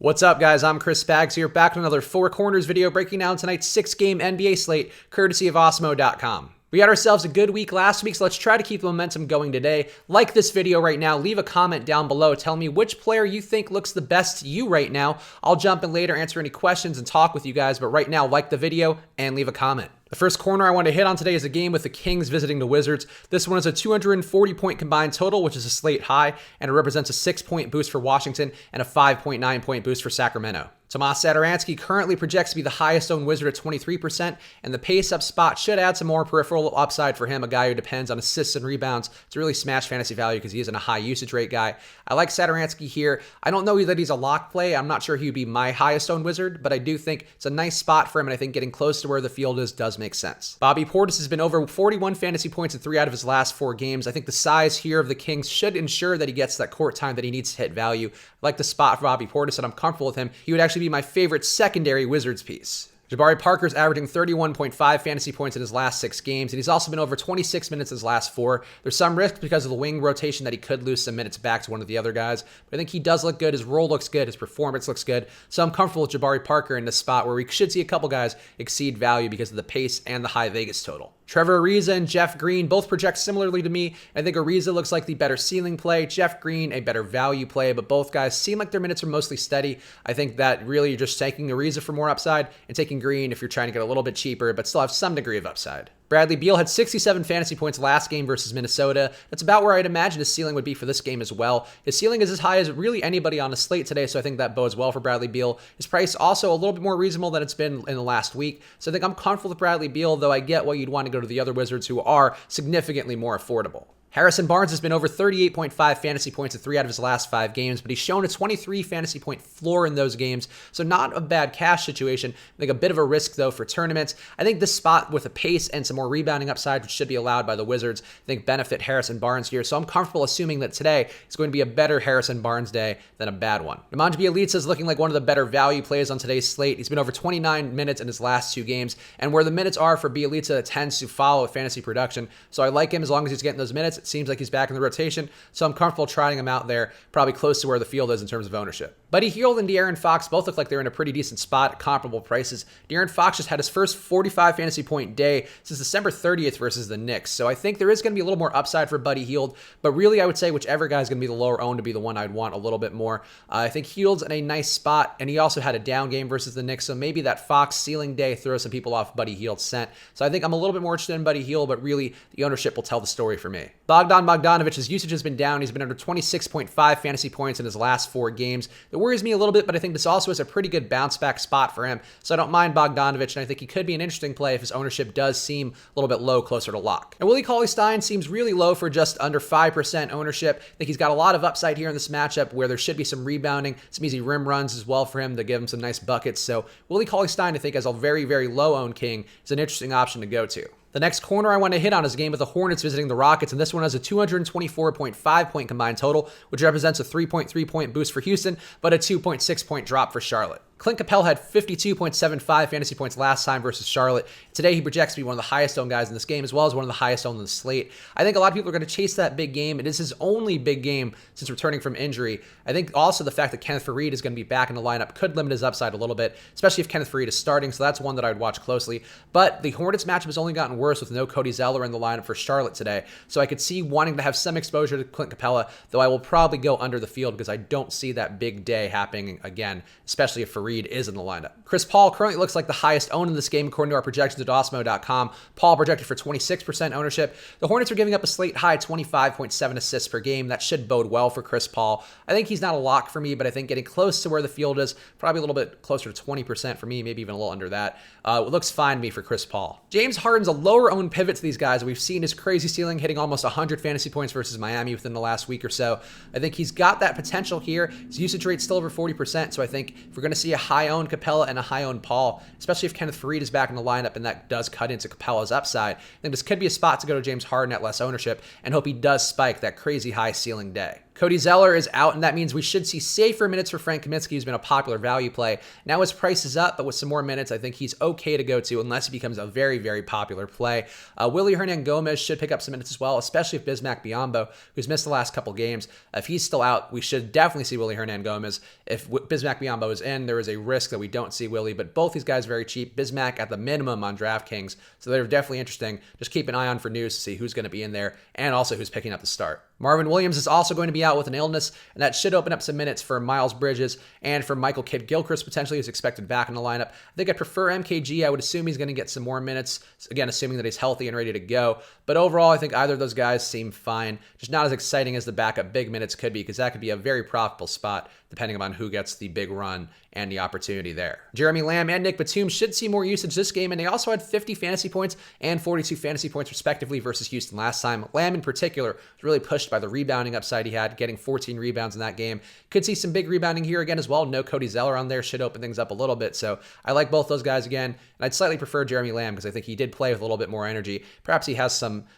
What's up, guys? I'm Chris Spags here, back with another Four Corners video breaking down tonight's 6-game NBA slate, courtesy of Osmo.com. We had ourselves a good week last week, so let's try to keep the momentum going today. Like this video right now, leave a comment down below telling me which player you think looks the best to you right now. I'll jump in later, answer any questions, and talk with you guys, but right now, like the video and leave a comment. The first corner I want to hit on today is a game with the Kings visiting the Wizards. This one is a 240-point combined total, which is a slate high, and it represents a 6-point boost for Washington and a 5.9-point boost for Sacramento. Tomas Satoransky currently projects to be the highest owned Wizard at 23%, and the pace-up spot should add some more peripheral upside for him, a guy who depends on assists and rebounds to really smash fantasy value because he isn't a high usage rate guy. I like Satoransky here. I don't know that he's a lock play. I'm not sure he would be my highest owned Wizard, but I do think it's a nice spot for him, and I think getting close to where the field is does make sense. Bobby Portis has been over 41 fantasy points in 3 out of his last 4 games. I think the size here of the Kings should ensure that he gets that court time that he needs to hit value. I like the spot for Bobby Portis, and I'm comfortable with him. He would actually be my favorite secondary Wizards piece. Jabari Parker's averaging 31.5 fantasy points in his last 6 games, and he's also been over 26 minutes in his last 4. There's some risk because of the wing rotation that he could lose some minutes back to one of the other guys, but I think he does look good. His role looks good. His performance looks good. So I'm comfortable with Jabari Parker in this spot where we should see a couple guys exceed value because of the pace and the high Vegas total. Trevor Ariza and Jeff Green both project similarly to me. I think Ariza looks like the better ceiling play, Jeff Green a better value play, but both guys seem like their minutes are mostly steady. I think that really you're just taking Ariza for more upside and taking Green if you're trying to get a little bit cheaper, but still have some degree of upside. Bradley Beal had 67 fantasy points last game versus Minnesota. That's about where I'd imagine his ceiling would be for this game as well. His ceiling is as high as really anybody on the slate today, so I think that bodes well for Bradley Beal. His price also a little bit more reasonable than it's been in the last week, so I think I'm comfortable with Bradley Beal, though I get why you'd want to go to the other Wizards who are significantly more affordable. Harrison Barnes has been over 38.5 fantasy points in 3 out of his last 5 games, but he's shown a 23 fantasy point floor in those games, so not a bad cash situation. I think a bit of a risk, though, for tournaments. I think this spot with a pace and some more rebounding upside, which should be allowed by the Wizards, I think benefit Harrison Barnes here, so I'm comfortable assuming that today is going to be a better Harrison Barnes day than a bad one. Nemanja Bjelica is looking like one of the better value plays on today's slate. He's been over 29 minutes in his last 2 games, and where the minutes are for Bjelica, it tends to follow with fantasy production, so I like him as long as he's getting those minutes. It seems like he's back in the rotation, so I'm comfortable trying him out there, probably close to where the field is in terms of ownership. Buddy Hield and De'Aaron Fox both look like they're in a pretty decent spot at comparable prices. De'Aaron Fox just had his first 45 fantasy point day since December 30th versus the Knicks, so I think there is going to be a little more upside for Buddy Hield, but really I would say whichever guy is going to be the lower owned to be the one I'd want a little bit more. I think Hield's in a nice spot, and he also had a down game versus the Knicks, so maybe that Fox ceiling day throws some people off Buddy Hield's scent. So I think I'm a little bit more interested in Buddy Hield, but really the ownership will tell the story for me. Bogdan Bogdanovic's usage has been down. He's been under 26.5 fantasy points in his last 4 games. It worries me a little bit, but I think this also is a pretty good bounce back spot for him. So I don't mind Bogdanovic, and I think he could be an interesting play if his ownership does seem a little bit low, closer to lock. And Willie Cauley-Stein seems really low for just under 5% ownership. I think he's got a lot of upside here in this matchup where there should be some rebounding, some easy rim runs as well for him to give him some nice buckets. So Willie Cauley-Stein, I think, as a very, very low owned king, is an interesting option to go to. The next corner I want to hit on is a game with the Hornets visiting the Rockets, and this one has a 224.5 point combined total, which represents a 3.3 point boost for Houston, but a 2.6 point drop for Charlotte. Clint Capella had 52.75 fantasy points last time versus Charlotte. Today, he projects to be one of the highest owned guys in this game, as well as one of the highest owned in the slate. I think a lot of people are going to chase that big game. It is his only big game since returning from injury. I think also the fact that Kenneth Faried is going to be back in the lineup could limit his upside a little bit, especially if Kenneth Faried is starting, so that's one that I would watch closely. But the Hornets matchup has only gotten worse with no Cody Zeller in the lineup for Charlotte today, so I could see wanting to have some exposure to Clint Capella, though I will probably go under the field because I don't see that big day happening again, especially if Faried is in the lineup. Chris Paul currently looks like the highest owned in this game according to our projections at Osmo.com. Paul projected for 26% ownership. The Hornets are giving up a slate high 25.7 assists per game. That should bode well for Chris Paul. I think he's not a lock for me, but I think getting close to where the field is, probably a little bit closer to 20% for me, maybe even a little under that. It looks fine to me for Chris Paul. James Harden's a lower owned pivot to these guys. We've seen his crazy ceiling hitting almost 100 fantasy points versus Miami within the last week or so. I think he's got that potential here. His usage rate's still over 40%, so I think if we're going to see a high owned Capella and a high-owned Paul, especially if Kenneth Faried is back in the lineup and that does cut into Capella's upside, I think this could be a spot to go to James Harden at less ownership and hope he does spike that crazy high ceiling day. Cody Zeller is out, and that means we should see safer minutes for Frank Kaminsky, who's been a popular value play. Now his price is up, but with some more minutes, I think he's okay to go to unless he becomes a very, very popular play. Willie Hernangomez should pick up some minutes as well, especially if Bismack Biyombo, who's missed the last couple games, if he's still out, we should definitely see Willie Hernangomez. If Bismack Biyombo is in, there is a risk that we don't see Willie, but both these guys are very cheap. Bismack at the minimum on DraftKings, so they're definitely interesting. Just keep an eye on for news to see who's going to be in there and also who's picking up the start. Marvin Williams is also going to be out with an illness, and that should open up some minutes for Miles Bridges and for Michael Kidd-Gilchrist, potentially, who's expected back in the lineup. I think I prefer MKG. I would assume he's going to get some more minutes, again, assuming that he's healthy and ready to go. But overall, I think either of those guys seem fine. Just not as exciting as the backup big minutes could be, because that could be a very profitable spot depending on who gets the big run and the opportunity there. Jeremy Lamb and Nick Batum should see more usage this game, and they also had 50 fantasy points and 42 fantasy points respectively versus Houston last time. Lamb in particular was really pushed by the rebounding upside he had, getting 14 rebounds in that game. Could see some big rebounding here again as well. No Cody Zeller on there should open things up a little bit, so I like both those guys again, and I'd slightly prefer Jeremy Lamb because I think he did play with a little bit more energy. Perhaps he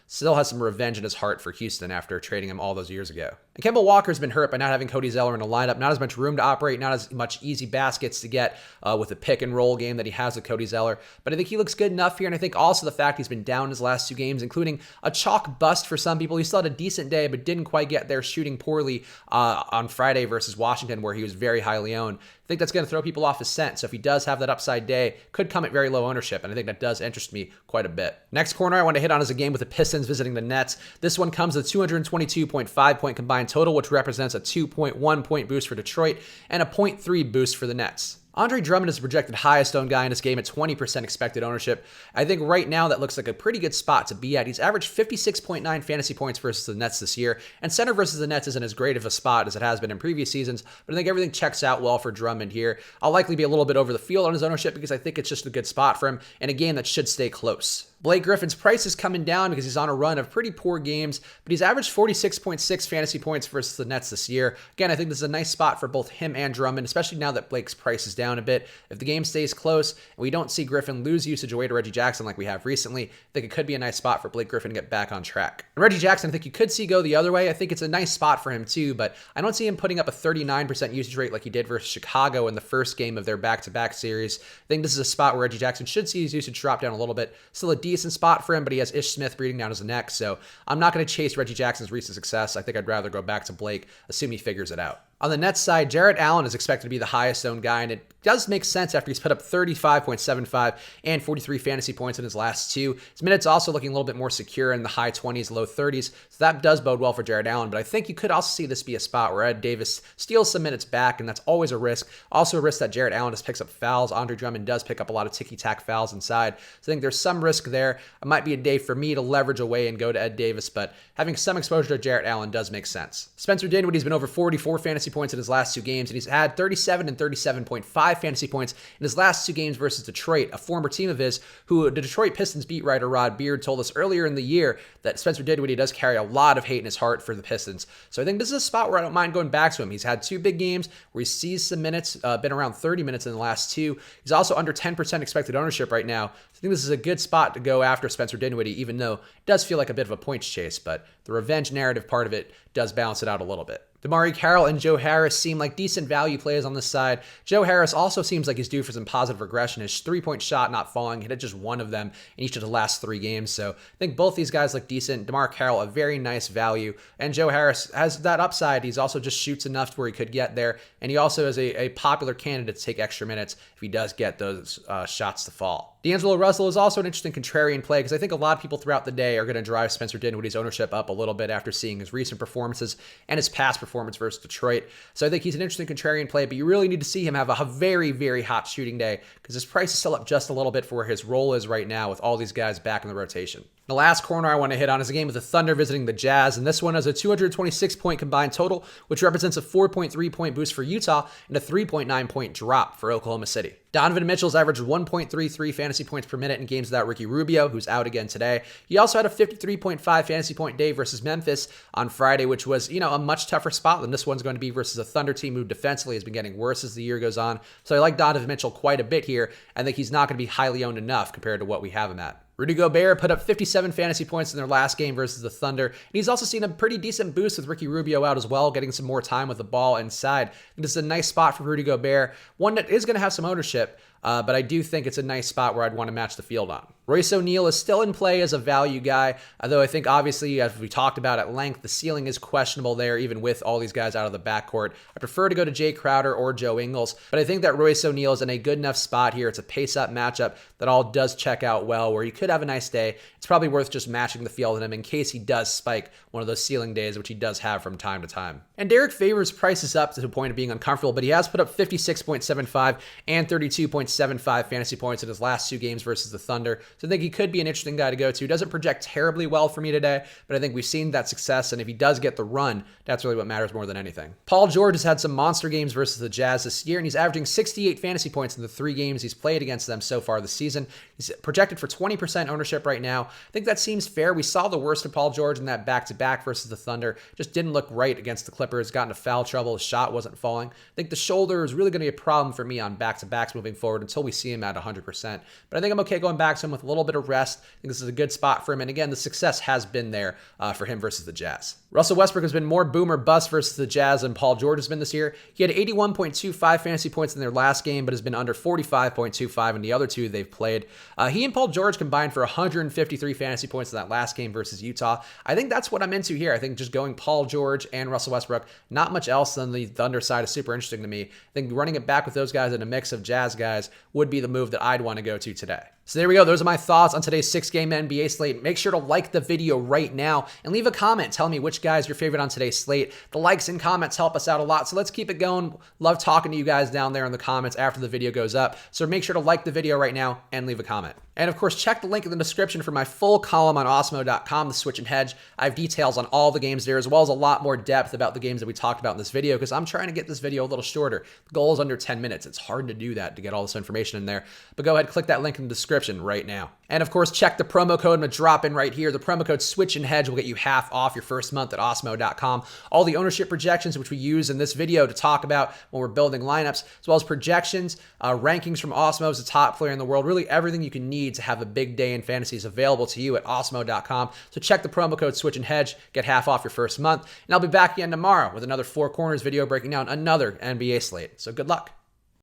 still has some revenge in his heart for Houston after trading him all those years ago. And Kemba Walker's been hurt by not having Cody Zeller in the lineup, not as much room to operate, not as much easy baskets to get with a pick and roll game that he has with Cody Zeller. But I think he looks good enough here, and I think also the fact he's been down his last two games, including a chalk bust for some people. He still had a decent day, but didn't quite get there, shooting poorly on Friday versus Washington, where he was very highly owned. I think that's going to throw people off his scent. So if he does have that upside day, could come at very low ownership, and I think that does interest me quite a bit. Next corner I want to hit on is a game with the Pistons visiting the Nets. This one comes with 222.5 point combined total, which represents a 2.1 point boost for Detroit and a 0.3 boost for the Nets. Andre Drummond is the projected highest owned guy in this game at 20% expected ownership. I think right now that looks like a pretty good spot to be at. He's averaged 56.9 fantasy points versus the Nets this year, and center versus the Nets isn't as great of a spot as it has been in previous seasons, but I think everything checks out well for Drummond here. I'll likely be a little bit over the field on his ownership because I think it's just a good spot for him in a game that should stay close. Blake Griffin's price is coming down because he's on a run of pretty poor games, but he's averaged 46.6 fantasy points versus the Nets this year. Again, I think this is a nice spot for both him and Drummond, especially now that Blake's price is down a bit. If the game stays close and we don't see Griffin lose usage away to Reggie Jackson like we have recently, I think it could be a nice spot for Blake Griffin to get back on track. And Reggie Jackson, I think you could see go the other way. I think it's a nice spot for him too, but I don't see him putting up a 39% usage rate like he did versus Chicago in the first game of their back-to-back series. I think this is a spot where Reggie Jackson should see his usage drop down a little bit. Still a decent spot for him, but he has Ish Smith breathing down his neck, so I'm not going to chase Reggie Jackson's recent success. I think I'd rather go back to Blake, assume he figures it out. On the Nets side, Jarrett Allen is expected to be the highest owned guy, and it does make sense after he's put up 35.75 and 43 fantasy points in his last two. His minutes also looking a little bit more secure in the high 20s, low 30s, so that does bode well for Jarrett Allen, but I think you could also see this be a spot where Ed Davis steals some minutes back, and that's always a risk. Also a risk that Jarrett Allen just picks up fouls. Andre Drummond does pick up a lot of ticky-tack fouls inside, so I think there's some risk there. It might be a day for me to leverage away and go to Ed Davis, but having some exposure to Jarrett Allen does make sense. Spencer Dinwiddie's been over 44 fantasy points in his last two games, and he's had 37 and 37.5 fantasy points in his last two games versus Detroit, a former team of his who the Detroit Pistons beat writer Rod Beard told us earlier in the year that Spencer Dinwiddie does carry a lot of hate in his heart for the Pistons. So I think this is a spot where I don't mind going back to him. He's had two big games where he sees some minutes, been around 30 minutes in the last two. He's also under 10% expected ownership right now. I think this is a good spot to go after Spencer Dinwiddie, even though it does feel like a bit of a points chase, but the revenge narrative part of it does balance it out a little bit. Damari Carroll and Joe Harris seem like decent value plays on this side. Joe Harris also seems like he's due for some positive regression. His three-point shot not falling, hit just one of them in each of the last three games. So I think both these guys look decent. DeMar Carroll, a very nice value. And Joe Harris has that upside. He's also just shoots enough to where he could get there. And he also is a popular candidate to take extra minutes if he does get those shots to fall. D'Angelo Russell is also an interesting contrarian play because I think a lot of people throughout the day are going to drive Spencer Dinwiddie's ownership up a little bit after seeing his recent performances and his past performance versus Detroit. So I think he's an interesting contrarian play, but you really need to see him have a very, very hot shooting day because his price is still up just a little bit for where his role is right now with all these guys back in the rotation. The last corner I want to hit on is a game with the Thunder visiting the Jazz, and this one has a 226-point combined total, which represents a 4.3-point boost for Utah and a 3.9-point drop for Oklahoma City. Donovan Mitchell's averaged 1.33 fantasy points per minute in games without Ricky Rubio, who's out again today. He also had a 53.5 fantasy point day versus Memphis on Friday, which was, a much tougher spot than this one's going to be versus a Thunder team who defensively has been getting worse as the year goes on. So I like Donovan Mitchell quite a bit here. I think he's not going to be highly owned enough compared to what we have him at. Rudy Gobert put up 57 fantasy points in their last game versus the Thunder, and he's also seen a pretty decent boost with Ricky Rubio out as well, getting some more time with the ball inside. And this is a nice spot for Rudy Gobert, one that is going to have some ownership, but I do think it's a nice spot where I'd want to match the field on. Royce O'Neal is still in play as a value guy, although I think obviously, as we talked about at length, the ceiling is questionable there, even with all these guys out of the backcourt. I prefer to go to Jay Crowder or Joe Ingles, but I think that Royce O'Neal is in a good enough spot here. It's a pace-up matchup that all does check out well, where he could have a nice day. It's probably worth just matching the field in him in case he does spike one of those ceiling days, which he does have from time to time. And Derek Favors prices up to the point of being uncomfortable, but he has put up 56.75 and 32.75 fantasy points in his last 2 games versus the Thunder. So I think he could be an interesting guy to go to. Doesn't project terribly well for me today, but I think we've seen that success, and if he does get the run, that's really what matters more than anything. Paul George has had some monster games versus the Jazz this year, and he's averaging 68 fantasy points in the 3 games he's played against them so far this season. He's projected for 20% ownership right now. I think that seems fair. We saw the worst of Paul George in that back-to-back versus the Thunder. Just didn't look right against the Clippers, got into foul trouble, his shot wasn't falling. I think the shoulder is really going to be a problem for me on back-to-backs moving forward until we see him at 100%. But I think I'm okay going back to him with a little bit of rest. I think this is a good spot for him. And again, the success has been there for him versus the Jazz. Russell Westbrook has been more boom or bust versus the Jazz than Paul George has been this year. He had 81.25 fantasy points in their last game, but has been under 45.25 in the other 2 they've played. He and Paul George combined for 153 fantasy points in that last game versus Utah. I think that's what I'm into here. I think just going Paul George and Russell Westbrook, not much else than the Thunder side is super interesting to me. I think running it back with those guys in a mix of Jazz guys would be the move that I'd want to go to today. So there we go. Those are my thoughts on today's 6-game NBA slate. Make sure to like the video right now and leave a comment. Tell me which guy's your favorite on today's slate. The likes and comments help us out a lot, so let's keep it going. Love talking to you guys down there in the comments after the video goes up. So make sure to like the video right now and leave a comment. And of course, check the link in the description for my full column on Osmo.com, the Switch and Hedge. I have details on all the games there, as well as a lot more depth about the games that we talked about in this video, because I'm trying to get this video a little shorter. The goal is under 10 minutes. It's hard to do that, to get all this information in there. But go ahead, click that link in the description right now. And of course, check the promo code. I'm going to drop in right here. The promo code Switch and Hedge will get you half off your first month at Osmo.com. All the ownership projections, which we use in this video to talk about when we're building lineups, as well as projections, rankings from Osmo as the top player in the world, really everything you can need to have a big day in fantasy is available to you at Osmo.com. So check the promo code Switch and Hedge, get half off your first month. And I'll be back again tomorrow with another 4 Corners video breaking down another NBA slate. So good luck.